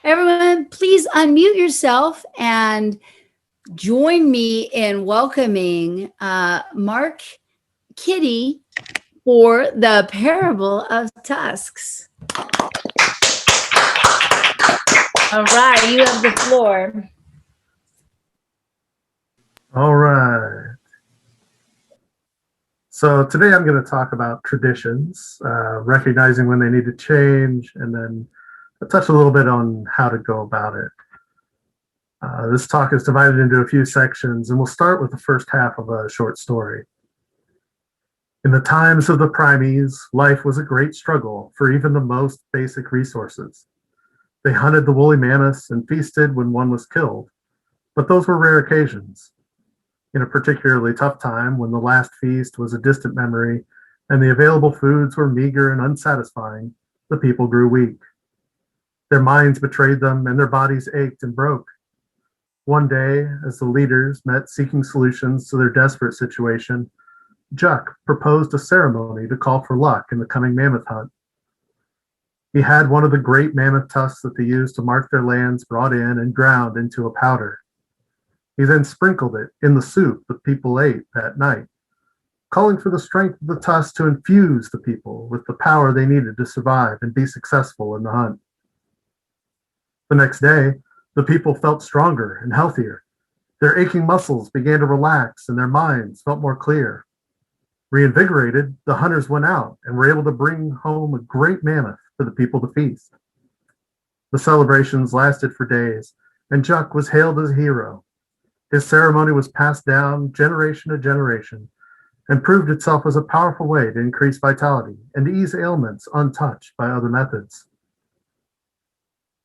Everyone, please unmute yourself and join me in welcoming Mark Kitty for the Parable of Tusks. All right, you have the floor. All right. So today I'm going to talk about traditions, recognizing when they need to change, and then touch a little bit on how to go about it. This talk is divided into a few sections, and we'll start with the first half of a short story. In the times of the primes, life was a great struggle for even the most basic resources. They hunted the woolly mammoths and feasted when one was killed, but those were rare occasions. In a particularly tough time, when the last feast was a distant memory and the available foods were meager and unsatisfying, the people grew weak. Their minds betrayed them and their bodies ached and broke. One day, as the leaders met seeking solutions to their desperate situation, Juck proposed a ceremony to call for luck in the coming mammoth hunt. He had one of the great mammoth tusks that they used to mark their lands brought in and ground into a powder. He then sprinkled it in the soup the people ate that night, calling for the strength of the tusk to infuse the people with the power they needed to survive and be successful in the hunt. The next day, the people felt stronger and healthier. Their aching muscles began to relax and their minds felt more clear. Reinvigorated, the hunters went out and were able to bring home a great mammoth for the people to feast. The celebrations lasted for days, and Juck was hailed as a hero. His ceremony was passed down generation to generation and proved itself as a powerful way to increase vitality and to ease ailments untouched by other methods.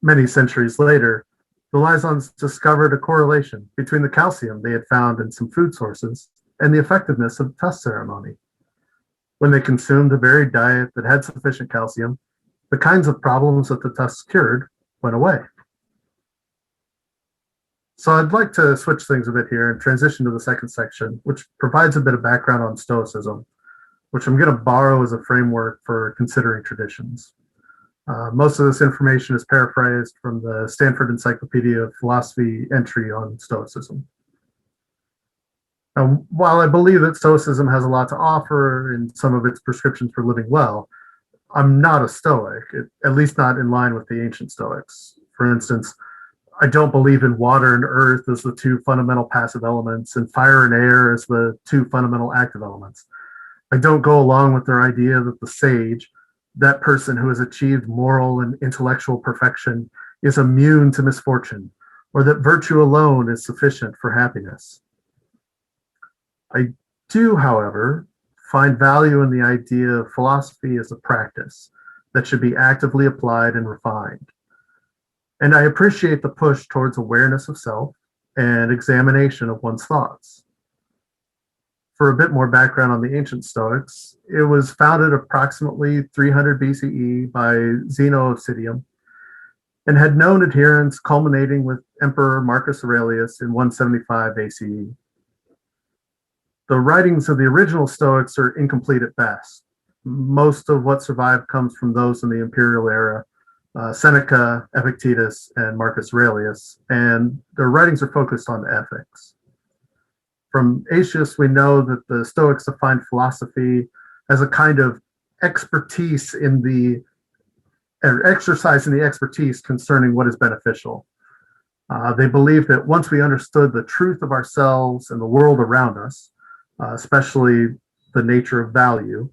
Many centuries later, the Lysons discovered a correlation between the calcium they had found in some food sources and the effectiveness of the tusk ceremony. When they consumed a varied diet that had sufficient calcium, the kinds of problems that the tusks cured went away. So I'd like to switch things a bit here and transition to the second section, which provides a bit of background on Stoicism, which I'm going to borrow as a framework for considering traditions. Most of this information is paraphrased from the Stanford Encyclopedia of Philosophy entry on Stoicism. Now, while I believe that Stoicism has a lot to offer in some of its prescriptions for living well, I'm not a Stoic, at least not in line with the ancient Stoics. For instance, I don't believe in water and earth as the two fundamental passive elements and fire and air as the two fundamental active elements. I don't go along with their idea that the sage, that person who has achieved moral and intellectual perfection, is immune to misfortune, or that virtue alone is sufficient for happiness. I do, however, find value in the idea of philosophy as a practice that should be actively applied and refined. And I appreciate the push towards awareness of self and examination of one's thoughts. For a bit more background on the ancient Stoics, it was founded approximately 300 BCE by Zeno of Citium and had known adherents culminating with Emperor Marcus Aurelius in 175 ACE. The writings of the original Stoics are incomplete at best. Most of what survived comes from those in the imperial era, Seneca, Epictetus, and Marcus Aurelius, and their writings are focused on ethics. From Aetius, we know that the Stoics defined philosophy as a kind of expertise in exercise in the expertise concerning what is beneficial. They believed that once we understood the truth of ourselves and the world around us, especially the nature of value,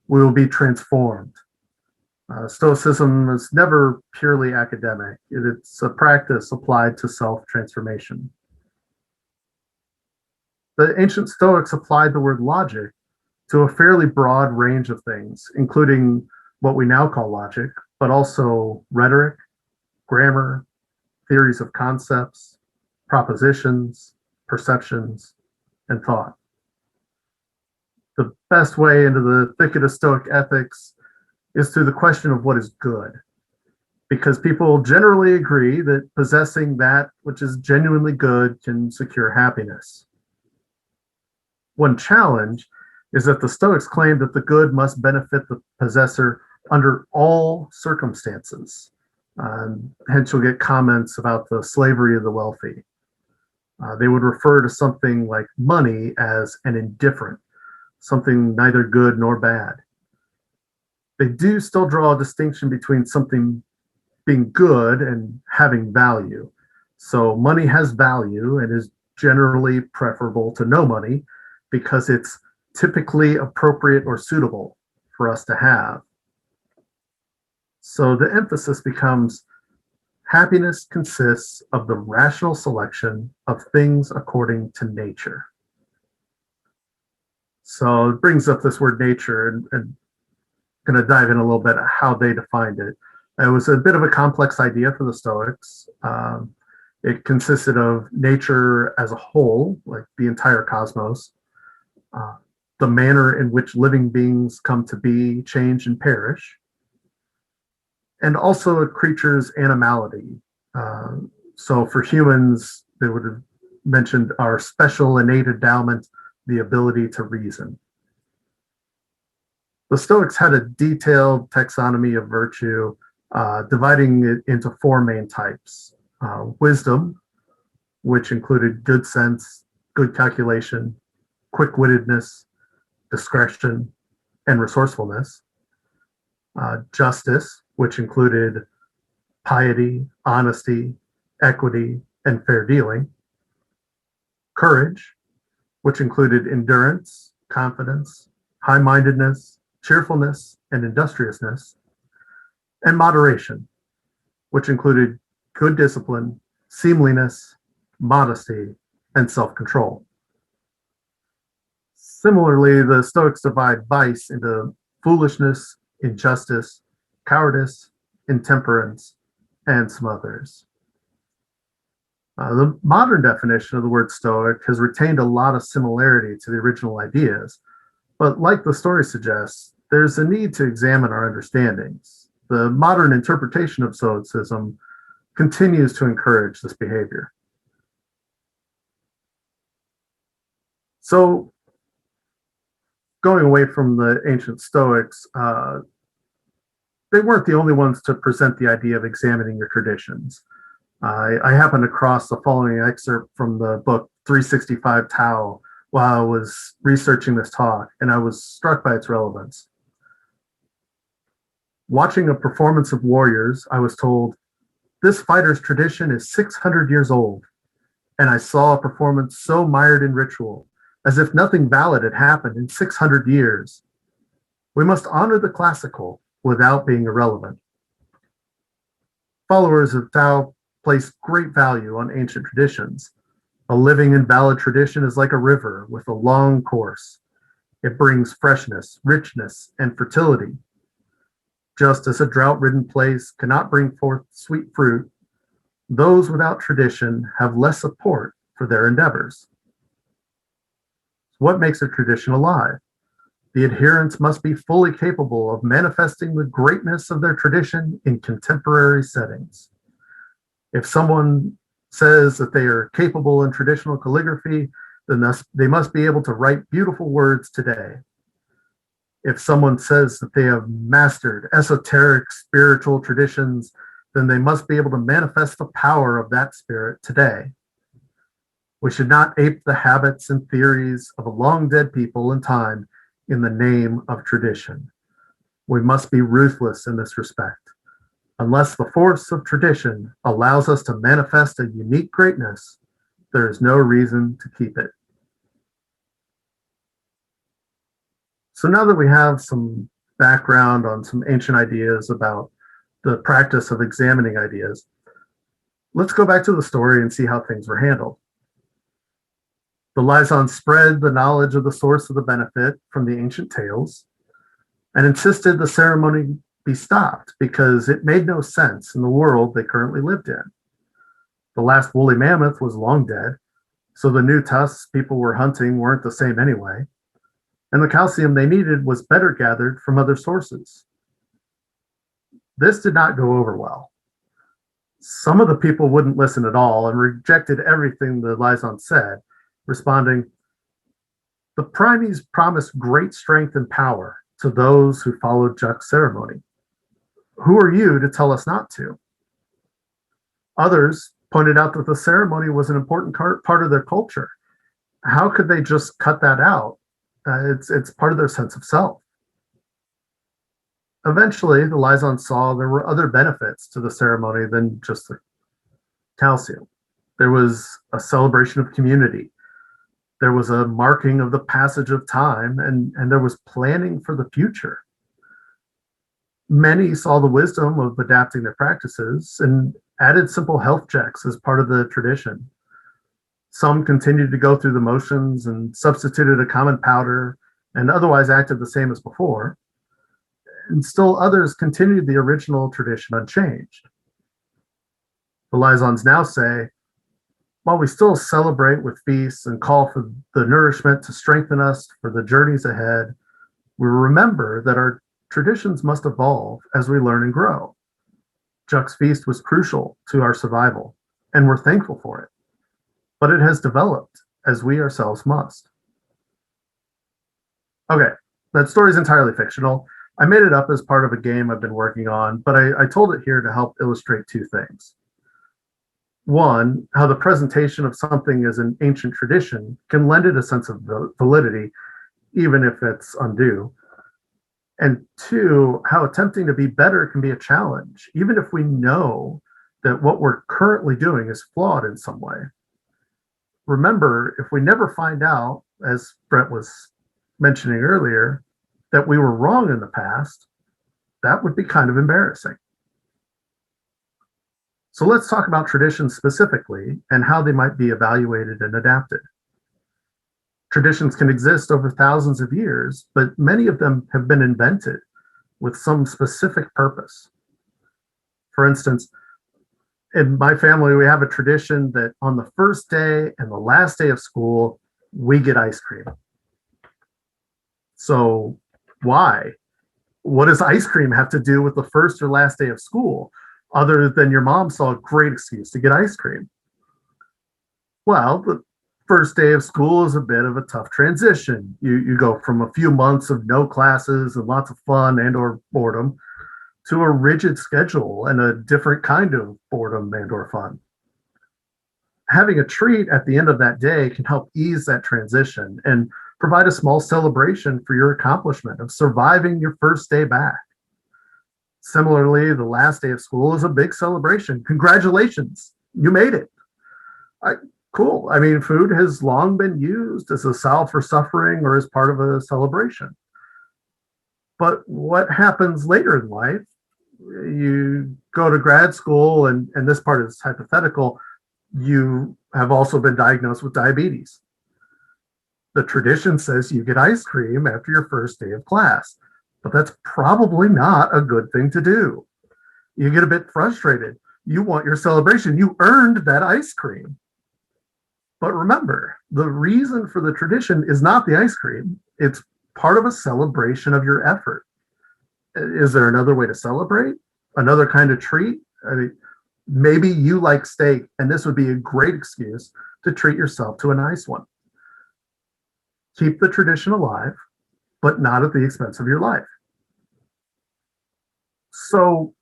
we will be transformed. Stoicism is never purely academic. It's a practice applied to self-transformation. The ancient Stoics applied the word logic to a fairly broad range of things, including what we now call logic, but also rhetoric, grammar, theories of concepts, propositions, perceptions, and thought. The best way into the thicket of Stoic ethics is through the question of what is good, because people generally agree that possessing that which is genuinely good can secure happiness. One challenge is that the Stoics claim that the good must benefit the possessor under all circumstances, Hence, you'll get comments about the slavery of the wealthy. They would refer to something like money as an indifferent, something neither good nor bad. They do still draw a distinction between something being good and having value. So money has value and is generally preferable to no money because it's typically appropriate or suitable for us to have. So the emphasis becomes happiness consists of the rational selection of things according to nature. So it brings up this word nature, and going to dive in a little bit at how they defined it. It was a bit of a complex idea for the Stoics. It consisted of nature as a whole, like the entire cosmos, the manner in which living beings come to be, change, and perish, and also a creature's animality. So for humans, they would have mentioned our special innate endowment, the ability to reason. The Stoics had a detailed taxonomy of virtue, dividing it into four main types. Wisdom, which included good sense, good calculation, quick-wittedness, discretion, and resourcefulness. Justice, which included piety, honesty, equity, and fair dealing. Courage, which included endurance, confidence, high-mindedness, cheerfulness, and industriousness. And moderation, which included good discipline, seemliness, modesty, and self-control. Similarly, the Stoics divide vice into foolishness, injustice, cowardice, intemperance, and some others. The modern definition of the word Stoic has retained a lot of similarity to the original ideas, but like the story suggests, there's a need to examine our understandings. The modern interpretation of Stoicism continues to encourage this behavior. So, going away from the ancient Stoics, they weren't the only ones to present the idea of examining your traditions. I happened across the following excerpt from the book 365 Tao while I was researching this talk, and I was struck by its relevance. Watching a performance of warriors, I was told, this fighter's tradition is 600 years old, and I saw a performance so mired in ritual, as if nothing valid had happened in 600 years. We must honor the classical without being irrelevant. Followers of Tao place great value on ancient traditions. A living and valid tradition is like a river with a long course. It brings freshness, richness, and fertility. Just as a drought-ridden place cannot bring forth sweet fruit, those without tradition have less support for their endeavors. What makes a tradition alive? The adherents must be fully capable of manifesting the greatness of their tradition in contemporary settings. If someone says that they are capable in traditional calligraphy, then they must be able to write beautiful words today. If someone says that they have mastered esoteric spiritual traditions, then they must be able to manifest the power of that spirit today. We should not ape the habits and theories of a long dead people in time in the name of tradition. We must be ruthless in this respect. Unless the force of tradition allows us to manifest a unique greatness, there is no reason to keep it. So now that we have some background on some ancient ideas about the practice of examining ideas, let's go back to the story and see how things were handled. The Lyson spread the knowledge of the source of the benefit from the ancient tales and insisted the ceremony be stopped because it made no sense in the world they currently lived in. The last woolly mammoth was long dead, so the new tusks people were hunting weren't the same anyway, and the calcium they needed was better gathered from other sources. This did not go over well. Some of the people wouldn't listen at all and rejected everything the Lyson said, responding, the Primes promised great strength and power to those who followed Jux's ceremony. Who are you to tell us not to? Others pointed out that the ceremony was an important part of their culture. How could they just cut that out? It's part of their sense of self. Eventually, the Lyzons saw there were other benefits to the ceremony than just the calcium. There was a celebration of community. There was a marking of the passage of time, and there was planning for the future. Many saw the wisdom of adapting their practices and added simple health checks as part of the tradition. Some continued to go through the motions and substituted a common powder and otherwise acted the same as before. And still others continued the original tradition unchanged. The Lyzons now say, while we still celebrate with feasts and call for the nourishment to strengthen us for the journeys ahead, we remember that our traditions must evolve as we learn and grow. Juck's feast was crucial to our survival, and we're thankful for it. But it has developed as we ourselves must. Okay, that story is entirely fictional. I made it up as part of a game I've been working on, but I told it here to help illustrate two things. One, how the presentation of something as an ancient tradition can lend it a sense of validity, even if it's undue. And two, how attempting to be better can be a challenge, even if we know that what we're currently doing is flawed in some way. Remember, if we never find out, as Brent was mentioning earlier, that we were wrong in the past, that would be kind of embarrassing. So let's talk about traditions specifically and how they might be evaluated and adapted. Traditions can exist over thousands of years, but many of them have been invented with some specific purpose. For instance, in my family, we have a tradition that on the first day and the last day of school, we get ice cream. So why? What does ice cream have to do with the first or last day of school, other than your mom saw a great excuse to get ice cream? Well, the first day of school is a bit of a tough transition. You go from a few months of no classes and lots of fun and or boredom to a rigid schedule and a different kind of boredom and or fun. Having a treat at the end of that day can help ease that transition and provide a small celebration for your accomplishment of surviving your first day back. Similarly, the last day of school is a big celebration. Congratulations, you made it. Cool. I mean, food has long been used as a salve for suffering or as part of a celebration. But what happens later in life? You go to grad school, and this part is hypothetical, you have also been diagnosed with diabetes. The tradition says you get ice cream after your first day of class, but that's probably not a good thing to do. You get a bit frustrated. You want your celebration. You earned that ice cream. But remember, the reason for the tradition is not the ice cream. It's part of a celebration of your effort. Is there another way to celebrate? Another kind of treat? I mean, maybe you like steak, and this would be a great excuse to treat yourself to a nice one. Keep the tradition alive, but not at the expense of your life. So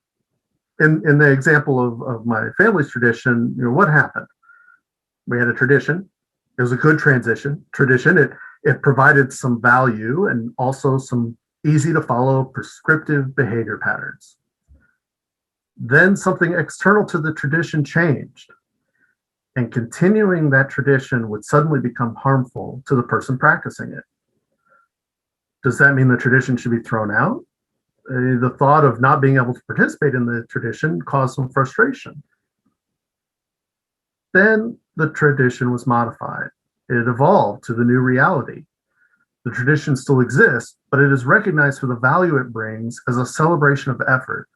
in the example of my family's tradition, what happened? We had a tradition. It was a good tradition. It provided some value and also some easy to follow prescriptive behavior patterns. Then something external to the tradition changed, and continuing that tradition would suddenly become harmful to the person practicing it. Does that mean the tradition should be thrown out? The thought of not being able to participate in the tradition caused some frustration. Then the tradition was modified. It evolved to the new reality. The tradition still exists, but it is recognized for the value it brings as a celebration of effort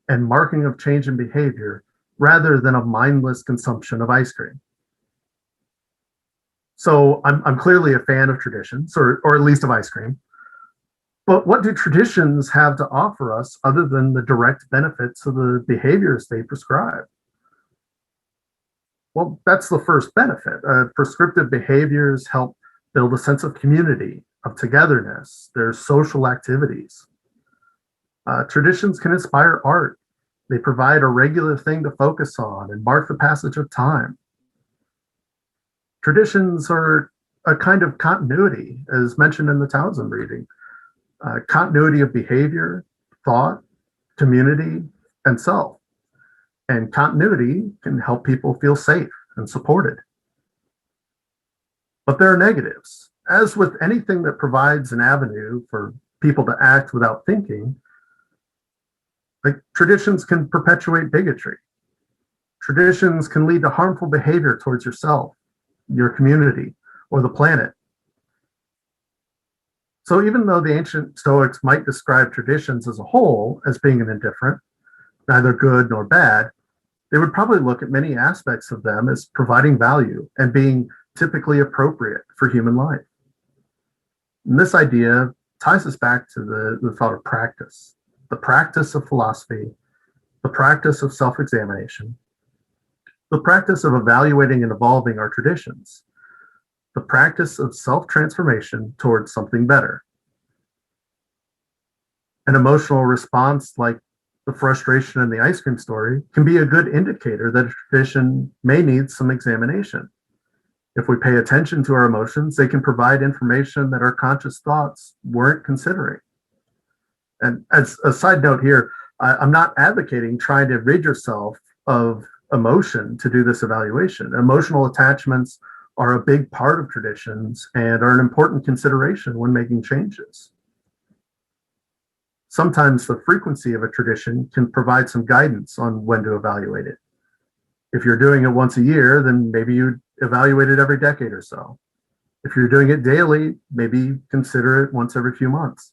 and marking of change in behavior rather than a mindless consumption of ice cream. So I'm clearly a fan of traditions, or at least of ice cream. But what do traditions have to offer us other than the direct benefits of the behaviors they prescribe? Well, that's the first benefit. Prescriptive behaviors help build a sense of community, of togetherness. There's social activities. Traditions can inspire art, They provide a regular thing to focus on and mark the passage of time. Traditions are a kind of continuity, as mentioned in the Taoism reading. Continuity of behavior, thought, community, and self. And continuity can help people feel safe and supported. But there are negatives. As with anything that provides an avenue for people to act without thinking, like traditions can perpetuate bigotry. Traditions can lead to harmful behavior towards yourself, your community, or the planet. So even though the ancient Stoics might describe traditions as a whole as being an indifferent, neither good nor bad, they would probably look at many aspects of them as providing value and being typically appropriate for human life. And this idea ties us back to the thought of practice, the practice of philosophy, the practice of self-examination, the practice of evaluating and evolving our traditions, the practice of self-transformation towards something better. An emotional response like the frustration in the ice cream story can be a good indicator that a tradition may need some examination. If we pay attention to our emotions, they can provide information that our conscious thoughts weren't considering. And as a side note here, I'm not advocating trying to rid yourself of emotion to do this evaluation. Emotional attachments are a big part of traditions and are an important consideration when making changes. Sometimes the frequency of a tradition can provide some guidance on when to evaluate it. If you're doing it once a year, then maybe you evaluate it every decade or so. If you're doing it daily, maybe consider it once every few months.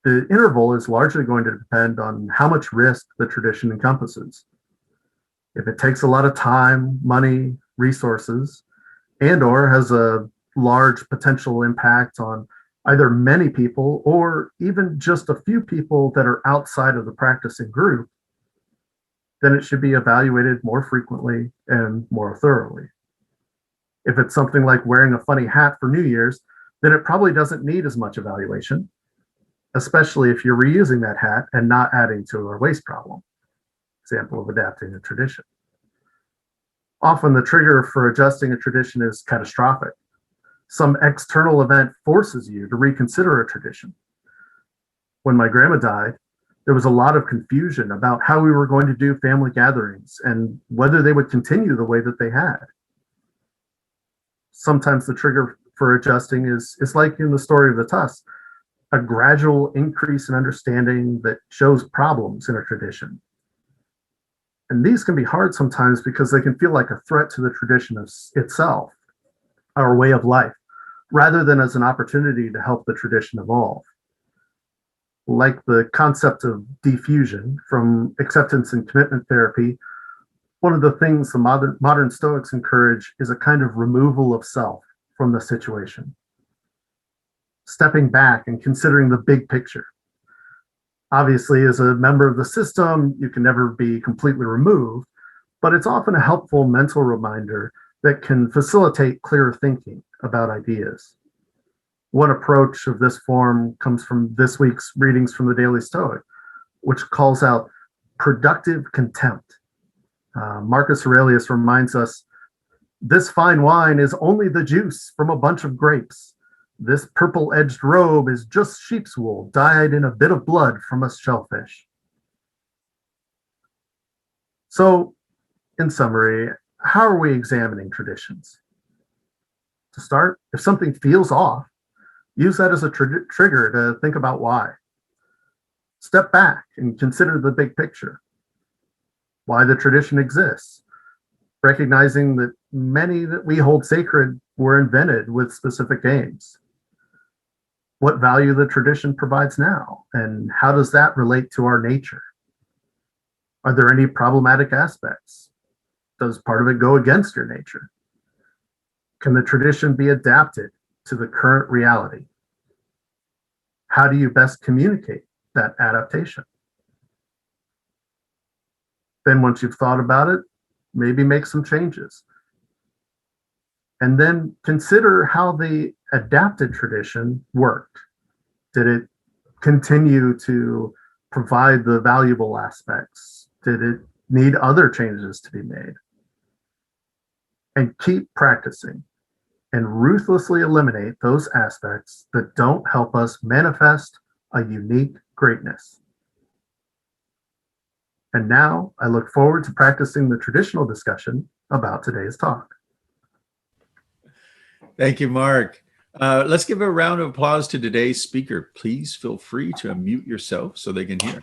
The interval is largely going to depend on how much risk the tradition encompasses. If it takes a lot of time, money, resources, and/or has a large potential impact on either many people or even just a few people that are outside of the practicing group, then it should be evaluated more frequently and more thoroughly. If it's something like wearing a funny hat for New Year's, then it probably doesn't need as much evaluation, especially if you're reusing that hat and not adding to a waste problem. Example of adapting a tradition. Often the trigger for adjusting a tradition is catastrophic. Some external event forces you to reconsider a tradition. When my grandma died, there was a lot of confusion about how we were going to do family gatherings and whether they would continue the way that they had. Sometimes the trigger for adjusting is like in the story of the Tusks, a gradual increase in understanding that shows problems in a tradition. And these can be hard sometimes because they can feel like a threat to the tradition itself, our way of life, rather than as an opportunity to help the tradition evolve. Like the concept of diffusion from acceptance and commitment therapy, one of the things the modern Stoics encourage is a kind of removal of self from the situation. Stepping back and considering the big picture. Obviously, as a member of the system, you can never be completely removed, but it's often a helpful mental reminder that can facilitate clearer thinking about ideas. One approach of this form comes from this week's readings from the Daily Stoic, which calls out productive contempt. Marcus Aurelius reminds us, "This fine wine is only the juice from a bunch of grapes. This purple-edged robe is just sheep's wool dyed in a bit of blood from a shellfish." So, in summary, how are we examining traditions? To start, if something feels off, use that as a trigger to think about why. Step back and consider the big picture. Why the tradition exists, recognizing that many that we hold sacred were invented with specific aims. What value the tradition provides now, and how does that relate to our nature? Are there any problematic aspects? Does part of it go against your nature? Can the tradition be adapted to the current reality? How do you best communicate that adaptation? Then once you've thought about it, maybe make some changes. And then consider how the adapted tradition worked. Did it continue to provide the valuable aspects Did it need other changes to be made? And keep practicing and ruthlessly eliminate those aspects that don't help us manifest a unique greatness. And now I look forward to practicing the traditional discussion about today's talk. Thank you, Mark. Let's give a round of applause to today's speaker. Please feel free to unmute yourself so they can hear.